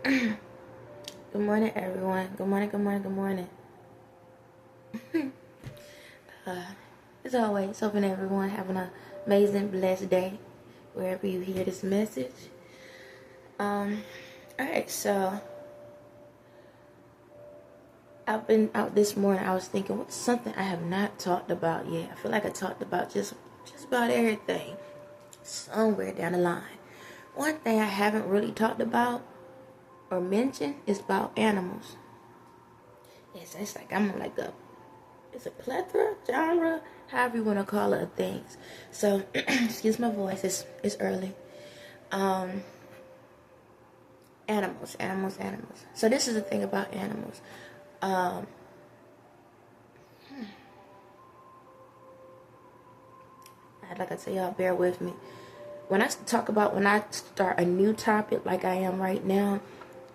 Good morning, everyone. Good morning, good morning, good morning. uh, as always, hoping everyone having an amazing, blessed day wherever you hear this message. Alright, so I've been out this morning. I was thinking, what's something I have not talked about yet? I feel like I talked about just about everything somewhere down the line. One thing I haven't really talked about or mentioned is about animals. Yes, it's like it's a plethora, genre, however you want to call it, of things. So, excuse my voice, it's early. Animals. So this is the thing about animals. Like I tell y'all, bear with me. When I start a new topic like I am right now,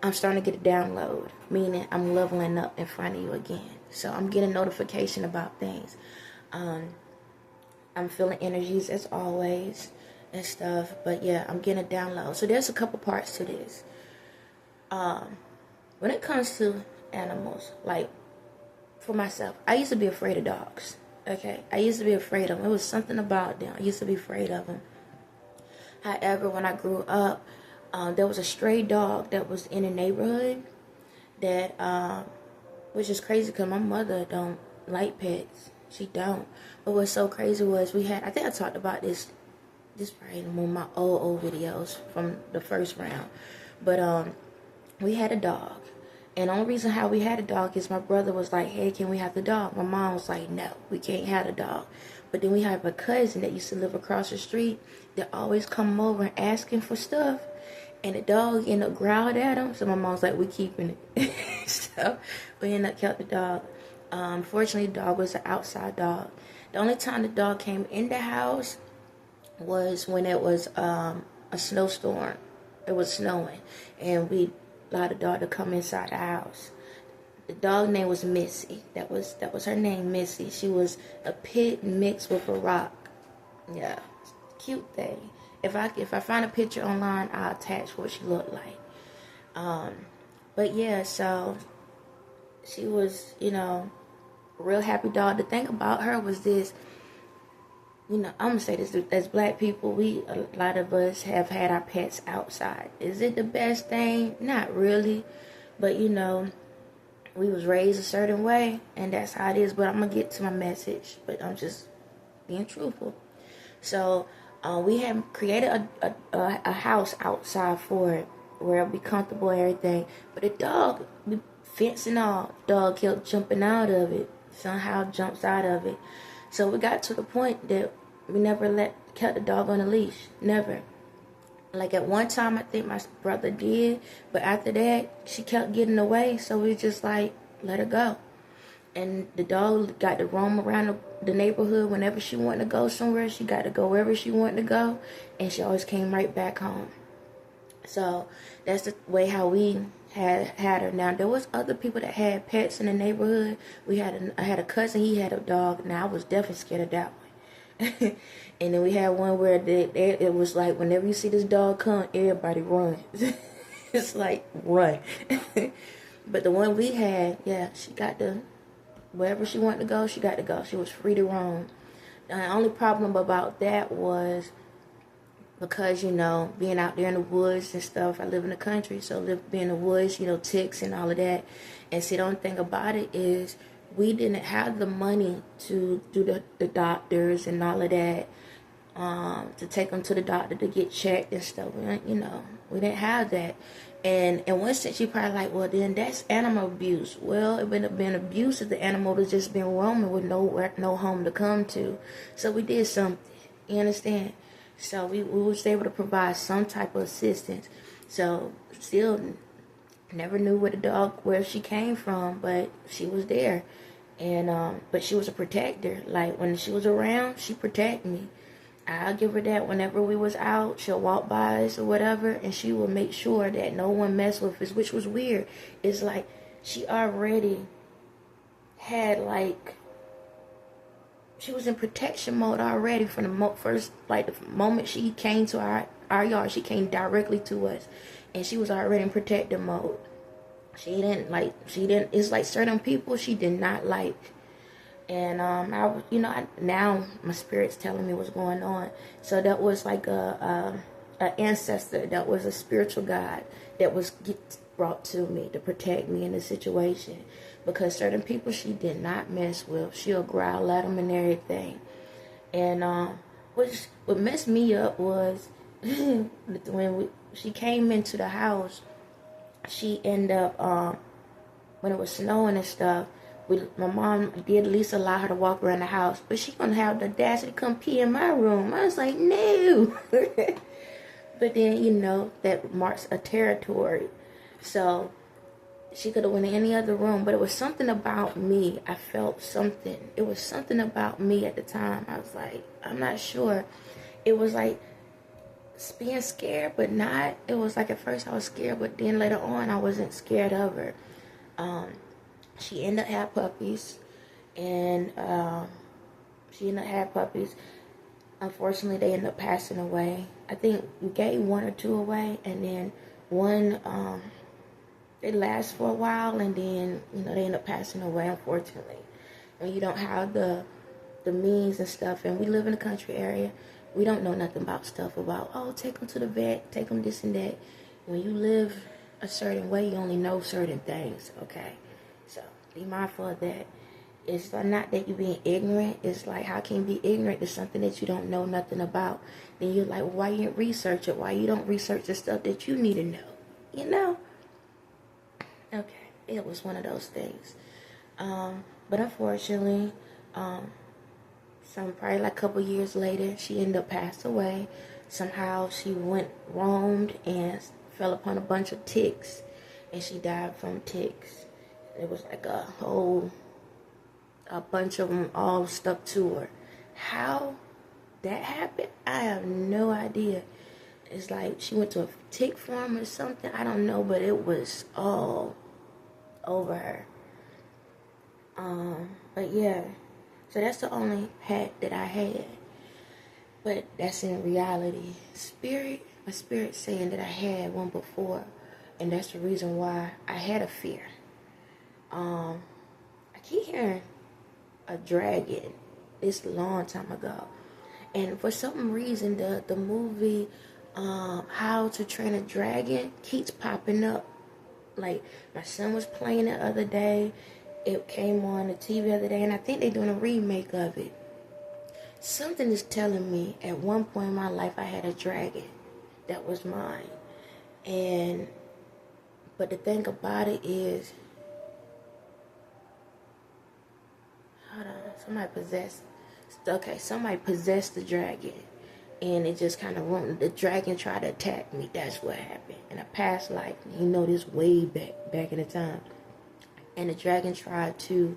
I'm starting to get a download, meaning I'm leveling up in front of you again. So I'm getting notification about things. I'm feeling energies as always and stuff. But yeah, I'm getting a download. So there's a couple parts to this. When it comes to animals, like for myself, I used to be afraid of dogs. Okay, I used to be afraid of them. It was something about them. I used to be afraid of them. However, when I grew up, there was a stray dog that was in a neighborhood that, which is crazy because my mother don't like pets. She don't. But what's so crazy was I think I talked about this probably in one of my old videos from the first round. But we had a dog. And the only reason how we had a dog is my brother was like, hey, can we have the dog? My mom was like, no, we can't have the dog. But then we have a cousin that used to live across the street that always come over and asking for stuff. And the dog ended up growling at him. So my mom's like, we keeping it. So we ended up kept the dog. Unfortunately, the dog was an outside dog. The only time the dog came in the house was when it was a snowstorm. It was snowing. And we allowed the dog to come inside the house. The dog name was Missy. That was her name, Missy. She was a pit mixed with a rock. Yeah, cute thing. If I find a picture online, I'll attach what she looked like. But yeah, so she was, a real happy dog. The thing about her was this. I'm gonna say this: as black people, a lot of us have had our pets outside. Is it the best thing? Not really, but we was raised a certain way, and that's how it is. But I'm gonna get to my message. But I'm just being truthful. So we have created a house outside for it, where it'll be comfortable and everything. But the dog, we fencing all, dog kept jumping out of it. Somehow jumps out of it. So we got to the point that we never kept the dog on a leash. Never. Like at one time, I think my brother did, but after that, she kept getting away. So we just like let her go. And the dog got to roam around the neighborhood whenever she wanted to go somewhere. She got to go wherever she wanted to go, and she always came right back home. So that's the way how we had her. Now there was other people that had pets in the neighborhood. I had a cousin. He had a dog. Now I was definitely scared of that one. And then we had one where it was like whenever you see this dog come, everybody runs. It's like run. But the one we had, yeah, she got to wherever she wanted to go. She got to go. She was free to roam. The only problem about that was because, being out there in the woods and stuff, I live in the country, so being in the woods, ticks and all of that. And see, the only thing about it is we didn't have the money to do the doctors and all of that, to take them to the doctor to get checked and stuff. We didn't have that. And in one sense, you probably like, well, then that's animal abuse. Well, it would have been abuse if the animal was just been roaming with no home to come to. So we did something. You understand? So we was able to provide some type of assistance. So still never knew where she came from, but she was there. And but she was a protector. Like when she was around, she protected me. I'll give her that. Whenever we was out, she'll walk by us or whatever, and she will make sure that no one messed with us, which was weird. It's like she already had she was in protection mode already from the first, like the moment she came to our yard. She came directly to us, and she was already in protective mode. It's like certain people she did not like. And now my spirit's telling me what's going on. So that was like a ancestor, that was a spiritual guide that was brought to me to protect me in the situation, because certain people she did not mess with. She'll growl at them and everything. And what messed me up was when she came into the house, she ended up when it was snowing and stuff. My mom did at least allow her to walk around the house, but she gonna have the audacity to come pee in my room. I was like, no. But then, that marks a territory. So she could have went in any other room, but it was something about me. I felt something. It was something about me at the time. I was like, I'm not sure. It was like being scared, but not. It was like at first I was scared, but then later on I wasn't scared of her. She ended up having puppies, and Unfortunately, they ended up passing away. I think we gave 1 or 2 away, and then one, they last for a while, and then, they end up passing away, unfortunately. When you don't have the means and stuff, and we live in a country area, we don't know nothing about stuff about, take them to the vet, take them this and that. When you live a certain way, you only know certain things, okay? So be mindful of that. It's not that you're being ignorant. It's like, how can you be ignorant to something that you don't know nothing about? Then you're like, why you didn't research it? Why you don't research the stuff that you need to know? Okay, it was one of those things. But unfortunately, probably like a couple years later, she ended up passing away. Somehow she roamed and fell upon a bunch of ticks, and she died from ticks. It was like a bunch of them all stuck to her. How that happened, I have no idea. It's like she went to a tick farm or something. I don't know, but it was all over her. But yeah, so that's the only pet that I had. But that's in reality. My spirit saying that I had one before, and that's the reason why I had a fear. I keep hearing a dragon. It's a long time ago, and for some reason the movie How to Train a Dragon keeps popping up. Like, my son was playing it the other day. It came on the TV the other day, and I think they're doing a remake of it. Something is telling me at one point in my life I had a dragon that was mine. But the thing about it is, somebody possessed the dragon, and it just kind of the dragon tried to attack me. That's what happened in a past life. This way back in the time, and the dragon tried to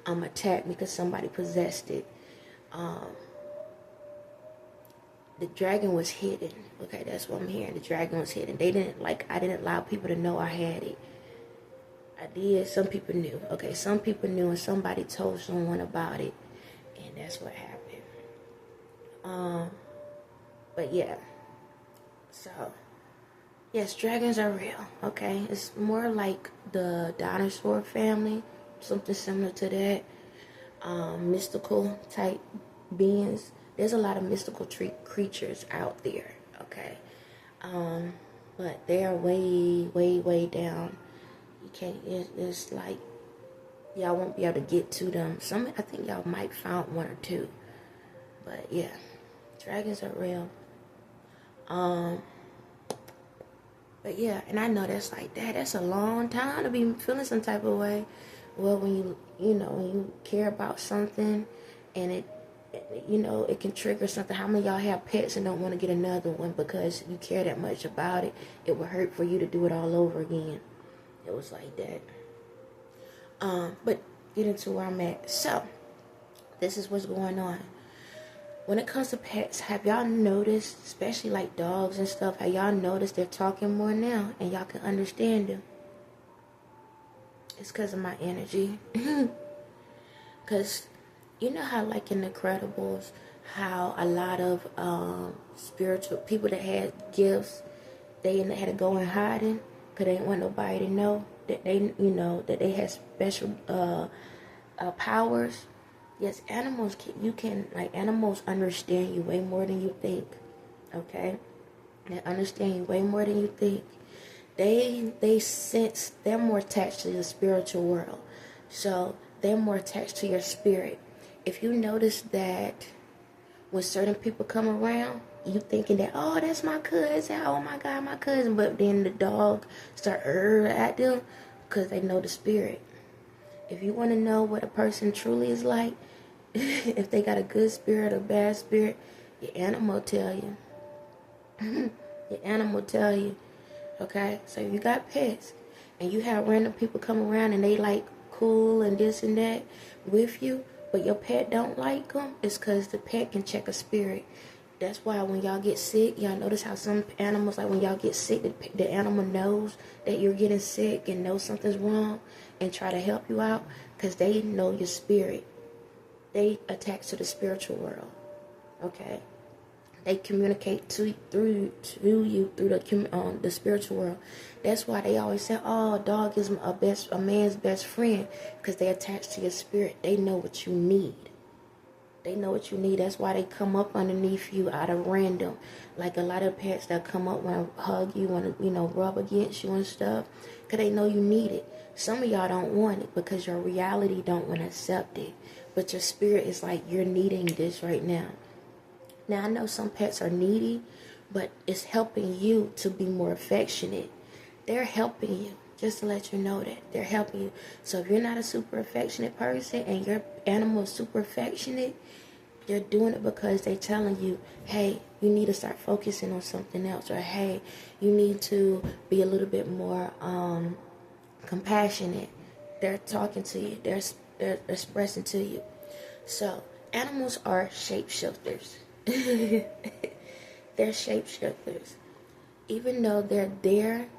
attack me because somebody possessed it. The dragon was hidden. Okay, that's what I'm hearing. The dragon was hidden. I didn't allow people to know I had it. I did. Some people knew. Okay, some people knew, and somebody told someone about it, and that's what happened. But yeah. So, yes, dragons are real. Okay, it's more like the dinosaur family, something similar to that. Mystical type beings. There's a lot of mystical creatures out there. Okay, but they are way, way, way down. You can't. It's like y'all won't be able to get to them. I think y'all might found 1 or 2, but yeah, dragons are real. But yeah, and I know that's like that. That's a long time to be feeling some type of way. Well, when when you care about something, and it can trigger something. How many of y'all have pets and don't want to get another one because you care that much about it? It would hurt for you to do it all over again. It was like that. But get into where I'm at. So, this is what's going on. When it comes to pets, have y'all noticed, especially like dogs and stuff, have y'all noticed they're talking more now and y'all can understand them? It's because of my energy. Because you know how, like in The Incredibles, how a lot of spiritual people that had gifts, they had to go in hiding because they didn't want nobody to know that that they had special powers. Yes, animals animals understand you way more than you think. Okay, they understand you way more than you think. They sense, they're more attached to the spiritual world, so they're more attached to your spirit. If you notice that when certain people come around, you thinking that, oh, that's my cousin, oh my God, my cousin, but then the dog start at them because they know the spirit. If you want to know what a person truly is like, if they got a good spirit or bad spirit, your animal tell you. Your animal tell you. Okay, so if you got pets and you have random people come around and they like cool and this and that with you, but your pet don't like them, it's because the pet can check a spirit. That's why when y'all get sick, y'all notice how some animals, like when y'all get sick, the animal knows that you're getting sick and knows something's wrong and try to help you out because they know your spirit. They attach to the spiritual world. Okay. They communicate through you through the spiritual world. That's why they always say, "Oh, a dog is a man's best friend," because they attach to your spirit. They know what you need. They know what you need. That's why they come up underneath you out of random. Like a lot of pets that come up want to hug you, want to rub against you and stuff, because they know you need it. Some of y'all don't want it because your reality don't want to accept it, but your spirit is like, you're needing this right now. Now, I know some pets are needy, but it's helping you to be more affectionate. They're helping you, just to let you know that. They're helping you. So if you're not a super affectionate person and your animal is super affectionate, they're doing it because they're telling you, hey, you need to start focusing on something else. Or, hey, you need to be a little bit more compassionate. They're talking to you. They're expressing to you. So animals are shapeshifters. They're shapeshifters. Even though they're there,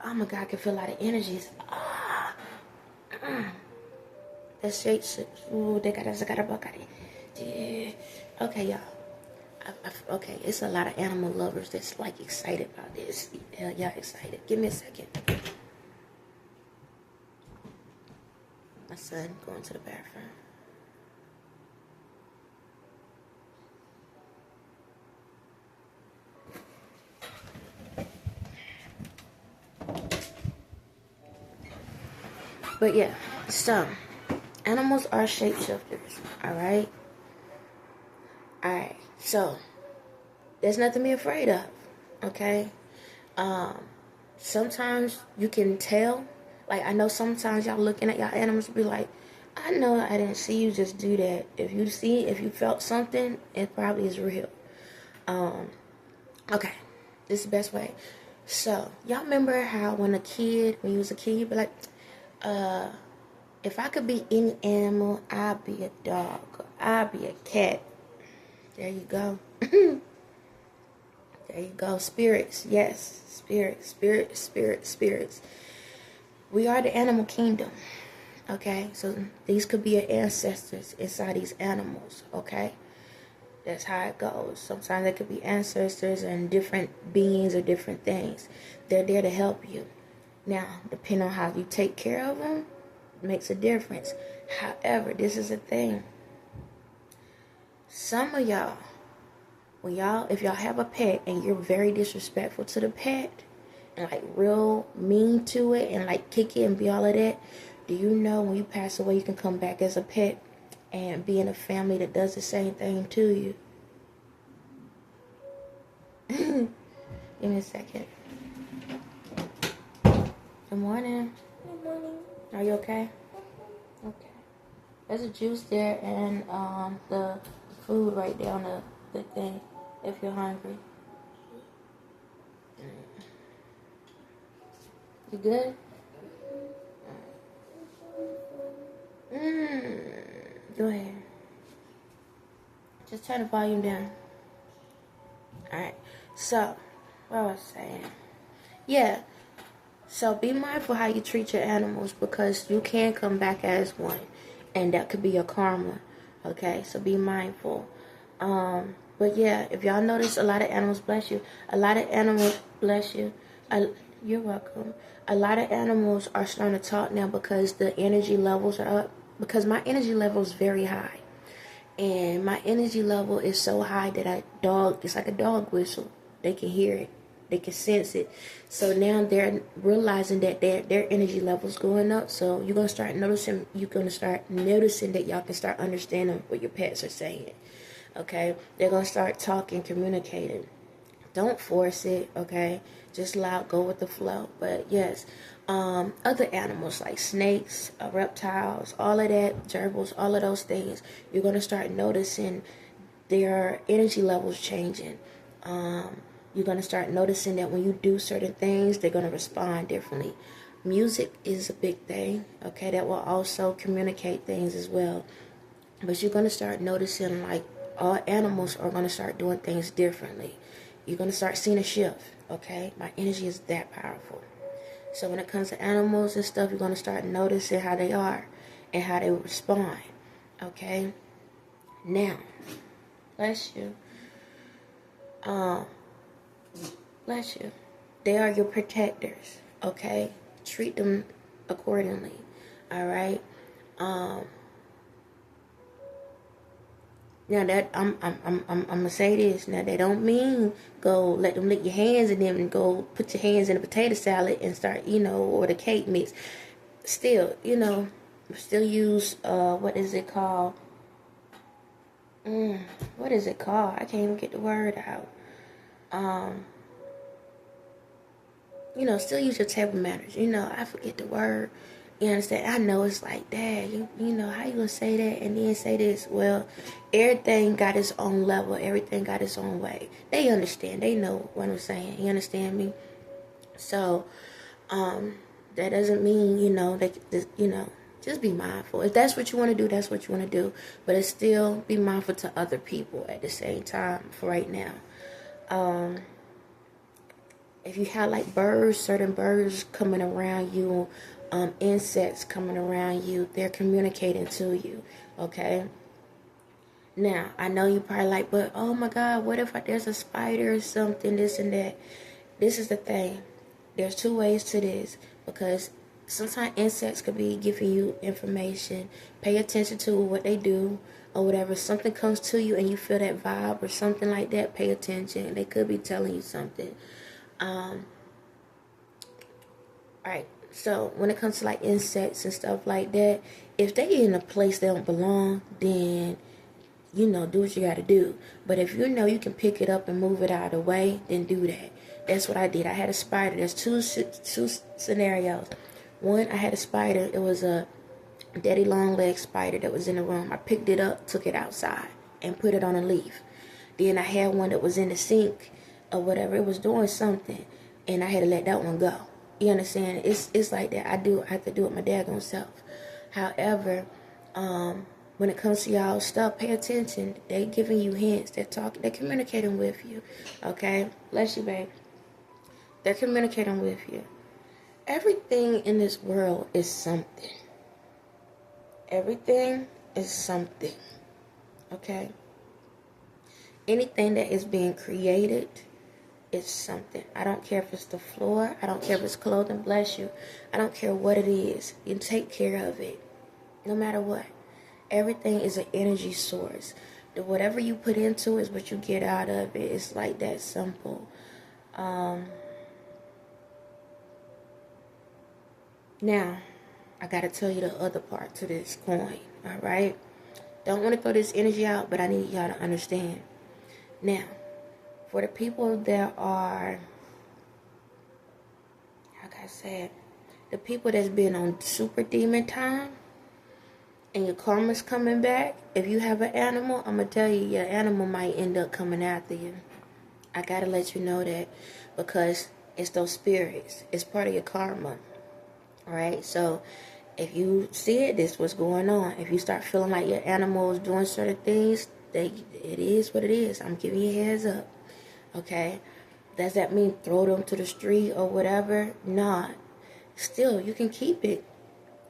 oh my God, I can feel a lot of energies. They're shapeshifters. Ooh, they got yeah. Okay, y'all. Okay, it's a lot of animal lovers that's like excited about this. Y'all excited. Give me a second. My son going to the bathroom. But yeah, so animals are shapeshifters, alright? Alright, so there's nothing to be afraid of, okay? Sometimes you can tell, like I know sometimes y'all looking at y'all animals be like, I know I didn't see you just do that. If you felt something, it probably is real. Okay, this is the best way. So, y'all remember how when you was a kid, you'd be like, if I could be any animal, I'd be a dog. I'd be a cat. There you go. There you go. Spirits. Yes. Spirits. We are the animal kingdom. Okay? So these could be your ancestors inside these animals. Okay? That's how it goes. Sometimes they could be ancestors and different beings or different things. They're there to help you. Now, depending on how you take care of them, makes a difference. However, this is a thing. Some of y'all, if y'all have a pet and you're very disrespectful to the pet and like real mean to it and like kick it and be all of that, do you know when you pass away you can come back as a pet and be in a family that does the same thing to you? Give me a second. Good morning. Good morning. Are you okay? Okay. There's a juice there and the food right there on the thing if you're hungry. You good? Go ahead. Just turn the volume down. Alright. So, what was I saying? Yeah. So be mindful how you treat your animals because you can come back as one. And that could be your karma. Okay? So be mindful. But yeah, if y'all notice, a lot of animals, bless you, a lot of animals, bless you, you're welcome. A lot of animals are starting to talk now because the energy levels are up. Because my energy level is very high. And my energy level is so high that it's like a dog whistle. They can hear it. They can sense it. So now they're realizing that their energy level is going up. So you're going to start noticing that y'all can start understanding what your pets are saying. Okay? They're going to start talking, communicating. Don't force it, okay? Just go with the flow. But yes, other animals like snakes, reptiles, all of that, gerbils, all of those things, you're going to start noticing their energy levels changing. You're going to start noticing that when you do certain things, they're going to respond differently. Music is a big thing, okay? That will also communicate things as well. But you're going to start noticing, like, all animals are going to start doing things differently. You're going to start seeing a shift, okay? My energy is that powerful. So when it comes to animals and stuff, you're going to start noticing how they are and how they respond, okay? Now, bless you. Bless you. They are your protectors, okay? Treat them accordingly, all right? Now that I'm gonna say this. Now they don't mean go let them lick your hands and then go put your hands in a potato salad and start, or the cake mix. Still, still use what is it called? What is it called? I can't even get the word out. Still use your table manners. I forget the word. You understand? I know it's like, Dad, you know, how you gonna say that and then say this? Well, everything got its own level. Everything got its own way. They understand. They know what I'm saying. You understand me? So, that doesn't mean, just be mindful. If that's what you want to do, that's what you want to do. But it's still be mindful to other people at the same time for right now. If you have like certain birds coming around you, insects coming around you, they're communicating to you, okay? Now, I know you probably like, but oh my God, what if there's a spider or something, this and that? This is the thing. There's two ways to this, because sometimes insects could be giving you information. Pay attention to what they do or whatever. Something comes to you and you feel that vibe or something like that, pay attention. They could be telling you something. Alright, so when it comes to like insects and stuff like that, if they in a place they don't belong, then do what you gotta do. But if you can pick it up and move it out of the way, then do that. That's what I did. I had a spider. There's two scenarios. One, I had a spider. It was a daddy long leg spider that was in the room. I picked it up, took it outside, and put it on a leaf. Then I had one that was in the sink or whatever. It was doing something, and I had to let that one go. You understand? It's like that. I have to do it my daggone self. However, when it comes to y'all stuff, pay attention. They giving you hints. They're talking. They're communicating with you. Okay? Bless you, babe. They're communicating with you. Everything in this world is something. Everything is something. Okay? Anything that is being created is something. I don't care if it's the floor. I don't care if it's clothing. Bless you. I don't care what it is. You take care of it. No matter what. Everything is an energy source. Whatever you put into is what you get out of it. It's like that simple. Now, I gotta tell you the other part to this coin. Alright? Don't want to throw this energy out, but I need y'all to understand. Now, for the people that are, like I said, the people that's been on super demon time and your karma's coming back, if you have an animal, I'm going to tell you, your animal might end up coming after you. I got to let you know that, because it's those spirits. It's part of your karma. Alright, so if you see it, this is what's going on. If you start feeling like your animal is doing certain things, it is what it is. I'm giving you a heads up. Okay? Does that mean throw them to the street or whatever? Nah. Still, you can keep it.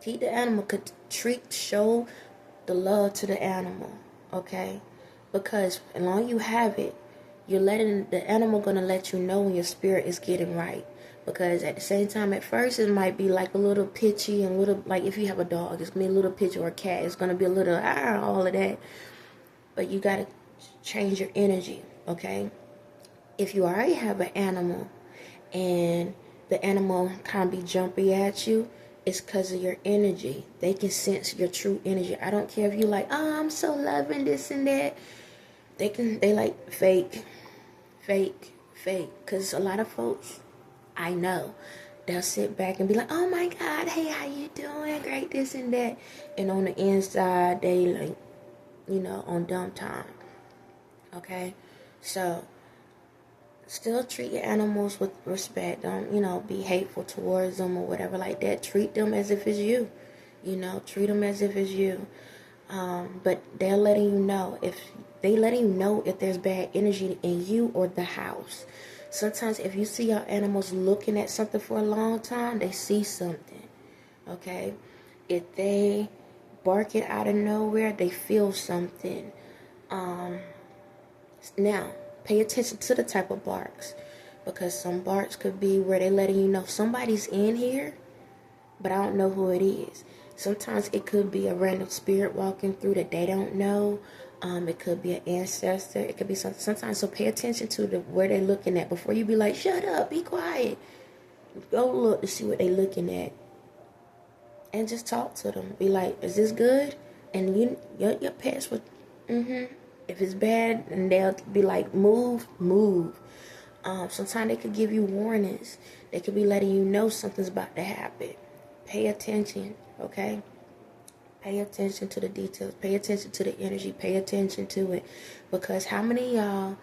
Keep the animal. Show the love to the animal. Okay? Because as long as you have it, you're letting the animal gonna let you know when your spirit is getting right. Because at the same time, at first it might be like a little pitchy and little, like if you have a dog, it's gonna be a little pitchy, or a cat, it's gonna be a little all of that. But you gotta change your energy, okay? If you already have an animal and the animal kind of be jumpy at you, it's because of your energy. They can sense your true energy. I don't care if you like, oh, I'm so loving this and that. They like fake. Because a lot of folks, I know, they'll sit back and be like, oh my God, hey, how you doing? Great, this and that. And on the inside, they like, on dumb time. Okay? So, still treat your animals with respect. Don't, be hateful towards them or whatever like that. Treat them as if it's you. Treat them as if it's you. But they're letting you know if there's bad energy in you or the house. Sometimes if you see your animals looking at something for a long time, they see something. Okay? If they bark it out of nowhere, they feel something. Now, pay attention to the type of barks, because some barks could be where they're letting you know somebody's in here, but I don't know who it is. Sometimes it could be a random spirit walking through that they don't know. It could be an ancestor. It could be something. Sometimes, so pay attention to where they're looking at before you be like, shut up, be quiet. Go look to see what they're looking at, and just talk to them. Be like, is this good? And your pets would, If it's bad, and they'll be like, move. Sometimes they could give you warnings. They could be letting you know something's about to happen. Pay attention, okay? Pay attention to the details. Pay attention to the energy. Pay attention to it. Because how many of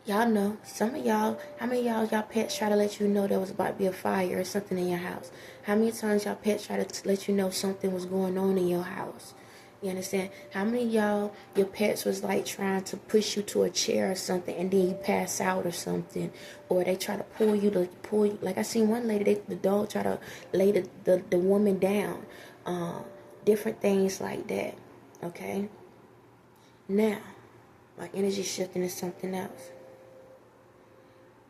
y'all know, some of y'all, how many of y'all pets try to let you know there was about to be a fire or something in your house? How many times y'all pets try to let you know something was going on in your house? You understand? How many of y'all, your pets was like trying to push you to a chair or something, and then you pass out or something, or they try to pull you. Like I seen one lady, the dog try to lay the woman down. Different things like that. Okay. Now, my energy shifting to something else.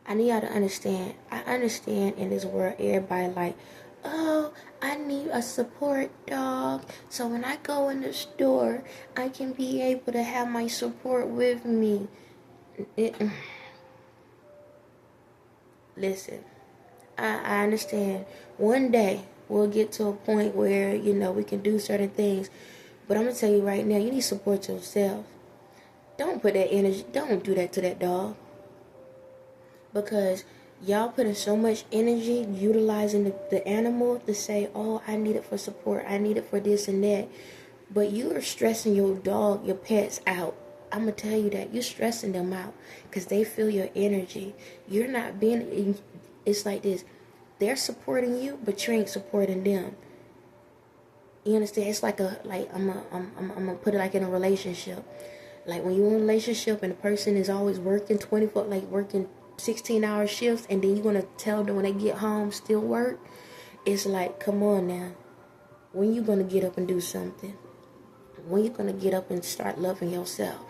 I need y'all to understand. I understand in this world, everybody like, oh, I need a support dog, so when I go in the store, I can be able to have my support with me. Listen, I understand. One day, we'll get to a point where, we can do certain things. But I'm going to tell you right now, you need to support yourself. Don't put that energy, don't do that to that dog. Because y'all putting so much energy utilizing the animal to say, oh, I need it for support, I need it for this and that. But you are stressing your dog, your pets out. I'm going to tell you that. You're stressing them out because they feel your energy. You're not being, it's like this. They're supporting you, but you ain't supporting them. You understand? It's like I'm gonna put it like in a relationship. Like when you're in a relationship and the person is always working 24, like working 16-hour shifts, and then you're going to tell them when they get home still work. It's like, come on now. When you going to get up and do something? When you going to get up and start loving yourself?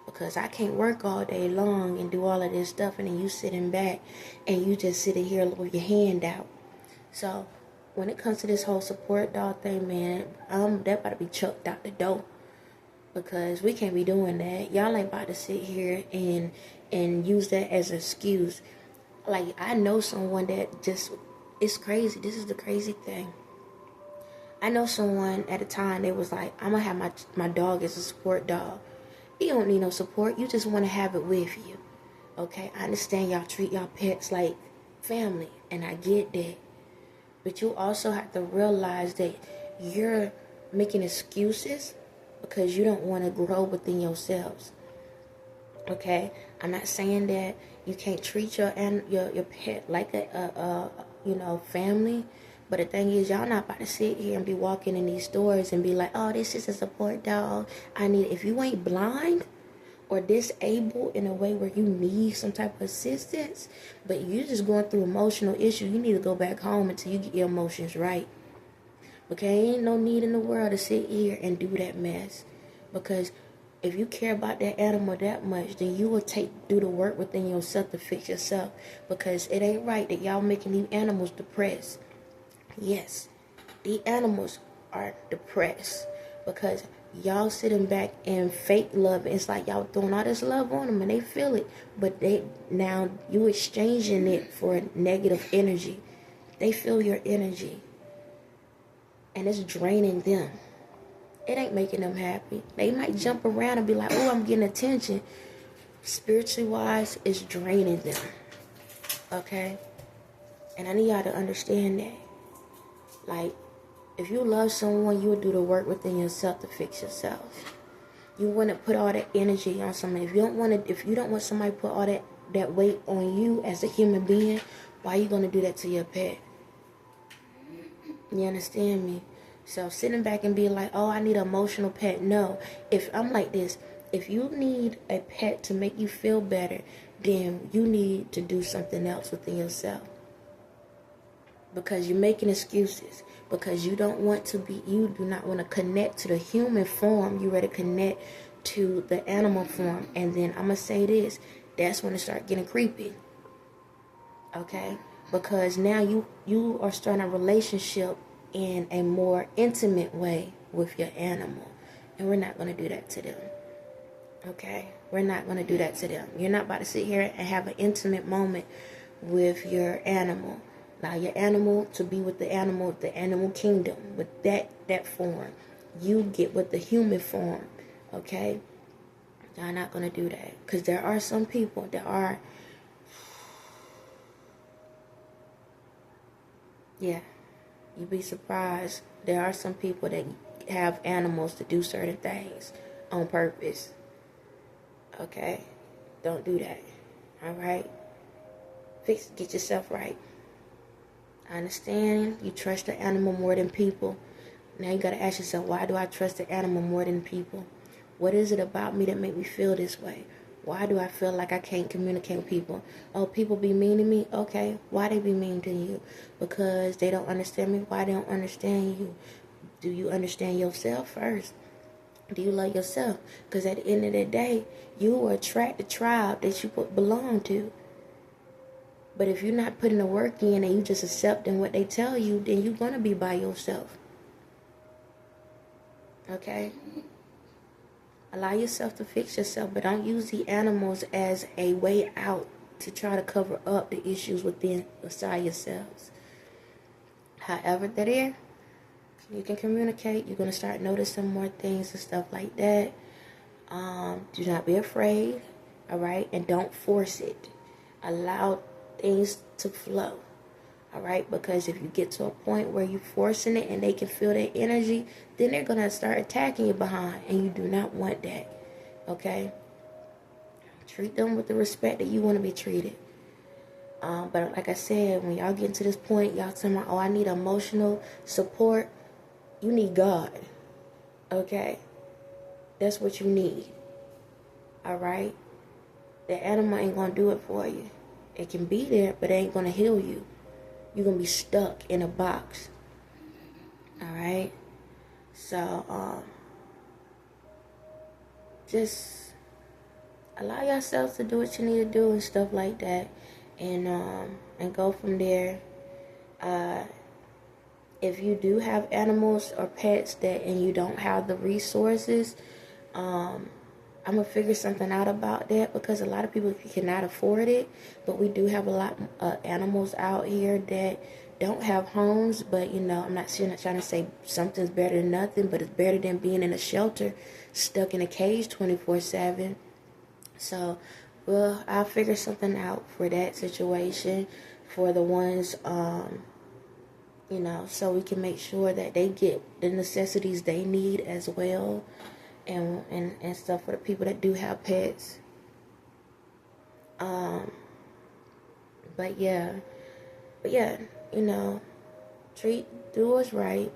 Because I can't work all day long and do all of this stuff, and then you sitting back and you just sitting here with your hand out. So when it comes to this whole support dog thing, man, that about to be chucked out the door. Because we can't be doing that. Y'all ain't about to sit here and use that as an excuse. Like, I know someone that just, it's crazy. This is the crazy thing. I know someone at a time, they was like, I'm going to have my dog as a support dog. You don't need no support. You just want to have it with you. Okay? I understand y'all treat y'all pets like family, and I get that. But you also have to realize that you're making excuses because you don't want to grow within yourselves. Okay? I'm not saying that you can't treat your pet like a family. But the thing is, y'all not about to sit here and be walking in these stores and be like, oh, this is a support dog. If you ain't blind or disabled in a way where you need some type of assistance, but you're just going through emotional issues, you need to go back home until you get your emotions right. Okay? Ain't no need in the world to sit here and do that mess. Because If you care about that animal that much, then you will do the work within yourself to fix yourself. Because it ain't right that y'all making these animals depressed. Yes, these animals are depressed because y'all sitting back and fake love. It's like y'all throwing all this love on them and they feel it, but now you exchanging it for negative energy. They feel your energy and it's draining them. It ain't making them happy. They might jump around and be like, oh, I'm getting attention. Spiritually wise, it's draining them. Okay? And I need y'all to understand that. Like, if you love someone, you would do the work within yourself to fix yourself. You wouldn't put all that energy on somebody. If you don't want somebody to put all that weight on you as a human being, why are you gonna do that to your pet? You understand me? So sitting back and being like, oh, I need an emotional pet. No. If I'm like this, if you need a pet to make you feel better, then you need to do something else within yourself. Because you're making excuses. Because you do not want to connect to the human form. You ready to connect to the animal form. And then I'm going to say this. That's when it starts getting creepy. Okay? Because now you are starting a relationship in a more intimate way with your animal. And we're not going to do that to them. Okay? We're not going to do that to them. You're not about to sit here and have an intimate moment with your animal. Allow your animal to be with the animal kingdom, with that form. You get with the human form. Okay? Y'all not going to do that. Because there are some people that are... Yeah. You'd be surprised. There are some people that have animals to do certain things on purpose. Okay? Don't do that. Alright? Get yourself right. I understand you trust the animal more than people. Now you gotta ask yourself, why do I trust the animal more than people? What is it about me that make me feel this way? Why do I feel like I can't communicate with people? Oh, people be mean to me? Okay. Why they be mean to you? Because they don't understand me? Why they don't understand you? Do you understand yourself first? Do you love yourself? Because at the end of the day, you will attract the tribe that you belong to. But if you're not putting the work in and you just accepting what they tell you, then you're going to be by yourself. Okay? Allow yourself to fix yourself, but don't use the animals as a way out to try to cover up the issues inside yourselves. However that is, you can communicate. You're going to start noticing more things and stuff like that. Do not be afraid, all right? And don't force it. Allow things to flow, all right? Because if you get to a point where you're forcing it and they can feel that energy, then they're going to start attacking you behind, and you do not want that, okay? Treat them with the respect that you want to be treated. But like I said, when y'all get to this point, y'all tell me, oh, I need emotional support. You need God, okay? That's what you need, all right? The animal ain't going to do it for you. It can be there, but it ain't going to heal you. You're going to be stuck in a box. Alright? So, just allow yourselves to do what you need to do and stuff like that. And go from there. If you do have animals or pets and you don't have the resources, I'm going to figure something out about that, because a lot of people cannot afford it. But we do have a lot of animals out here that don't have homes. But, I'm not trying to say something's better than nothing, but it's better than being in a shelter, stuck in a cage 24/7. So, I'll figure something out for that situation, for the ones, so we can make sure that they get the necessities they need as well. And stuff for the people that do have pets. But yeah, do what's right,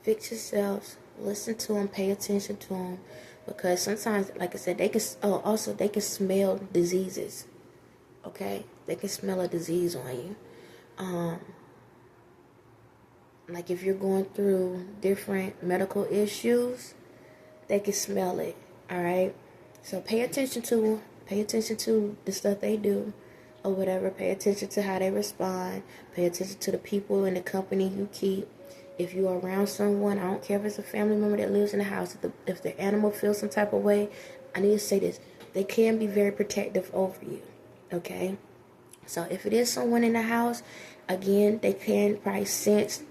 fix yourselves, listen to them, pay attention to them, because sometimes, like I said, they can smell diseases. Okay, they can smell a disease on you. Like if you're going through different medical issues, they can smell it, All right. So pay attention to the stuff they do or whatever. Pay attention to how they respond. Pay attention to the people in the company you keep. If you are around someone, I don't care if it's a family member that lives in the house, if the animal feels some type of way, I need to say this. They can be very protective over you. Okay? So if it is someone in the house, again, they can probably sense.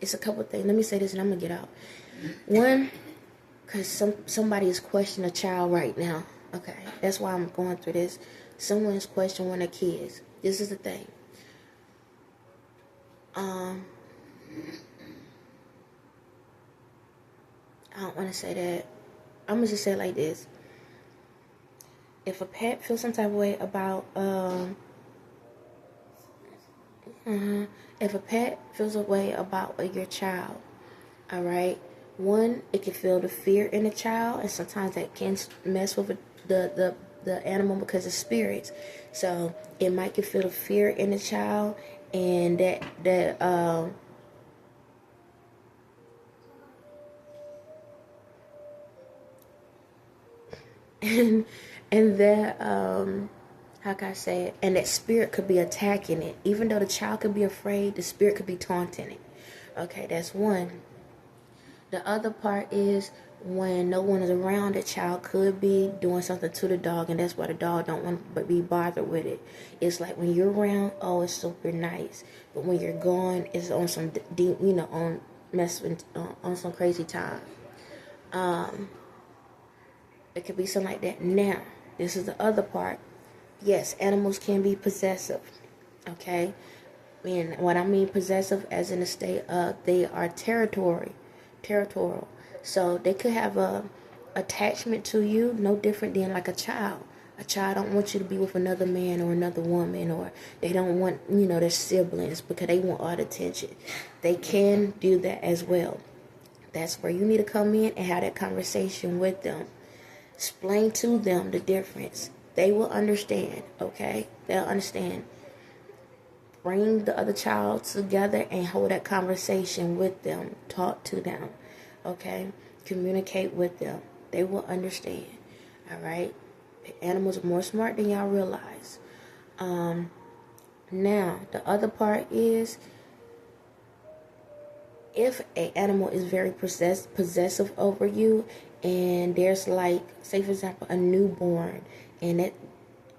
It's a couple things. Let me say this and I'm going to get out. One, because somebody is questioning a child right now. Okay? That's why I'm going through this. Someone is questioning one of their kids. This is the thing. I don't want to say that. I'm going to just say it like this. If a pet feels some type of way about, if a pet feels a way about your child, all right, one, it can feel the fear in the child, and sometimes that can mess with the animal because of spirits. So it might can feel the fear in the child, and and that how can I say it? And that spirit could be attacking it. Even though the child could be afraid, the spirit could be taunting it. Okay, that's one. The other part is when no one is around, the child could be doing something to the dog, and that's why the dog don't want to be bothered with it. It's like when you're around, oh, it's super nice, but when you're gone, it's on some deep, on on some crazy time. It could be something like that. Now, this is the other part. Yes, animals can be possessive. Okay? And what I mean possessive as in the state of they are territorial. So they could have a attachment to you no different than like a child. A child don't want you to be with another man or another woman, or they don't want, their siblings because they want all the attention. They can do that as well. That's where you need to come in and have that conversation with them. Explain to them the difference. They will understand, okay? They'll understand. Bring the other child together and hold that conversation with them. Talk to them, okay? Communicate with them. They will understand, all right? Animals are more smart than y'all realize. Now, the other part is if an animal is very possessive over you, and there's like, say for example, a newborn, and that,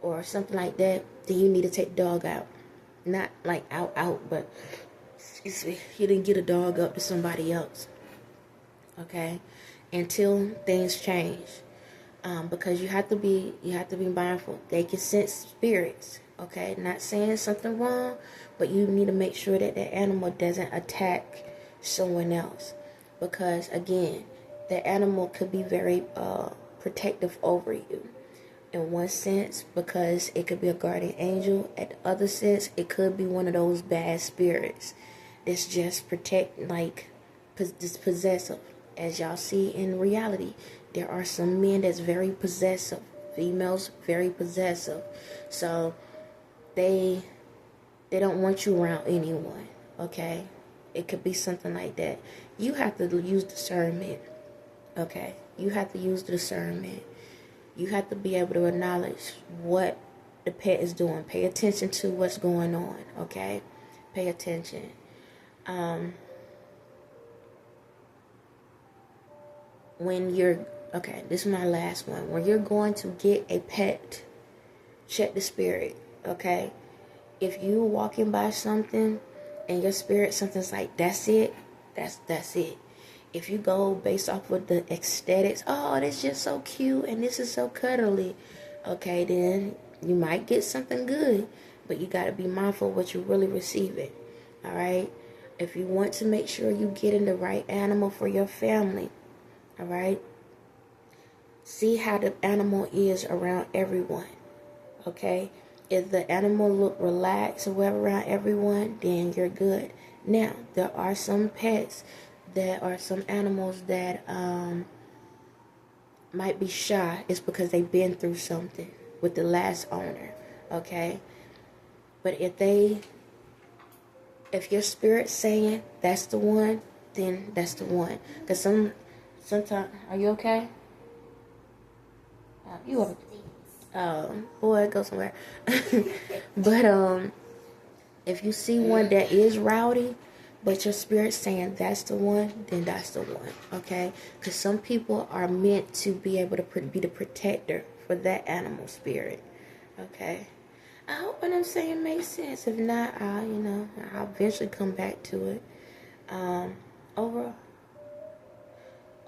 or something like that, then you need to take the dog out. Not like out, but excuse me, you didn't get a dog up to somebody else. Okay, until things change, because you have to be mindful. They can sense spirits. Okay, not saying something wrong, but you need to make sure that the animal doesn't attack someone else, because again, the animal could be very protective over you in one sense, because it could be a guardian angel. At the other sense, it could be one of those bad spirits that's just possessive. As y'all see in reality, there are some men that's very possessive, females very possessive, so they don't want you around anyone. Okay, it could be something like that. You have to use discernment. Okay, you have to use discernment. You have to be able to acknowledge what the pet is doing. Pay attention to what's going on, okay? Pay attention. This is my last one. When you're going to get a pet, check the spirit, okay? If you walking by something and your spirit, something's like, that's it, that's it. If you go based off of the aesthetics, oh, that's just so cute and this is so cuddly, okay, then you might get something good, but you got to be mindful of what you're really receiving, all right? If you want to make sure you get in the right animal for your family, all right, see how the animal is around everyone, okay? If the animal look relaxed or whatever around everyone, then you're good. Now, there are some pets, there are some animals that might be shy. It's because they've been through something with the last owner, okay? But if your spirit's saying that's the one, then that's the one. Because sometimes, are you okay? You are. Boy, go somewhere. But if you see one that is rowdy, but your spirit's saying that's the one, then that's the one, okay? Because some people are meant to be able to be the protector for that animal spirit, okay? I hope what I'm saying makes sense. If not, I'll eventually come back to it.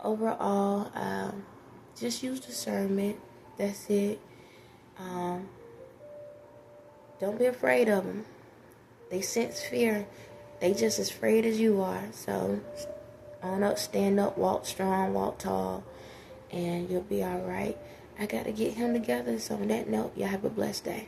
Overall, just use discernment. That's it. Don't be afraid of them. They sense fear. They just as afraid as you are. So, on up, stand up, walk strong, walk tall, and you'll be all right. I got to get him together. So, on that note, y'all have a blessed day.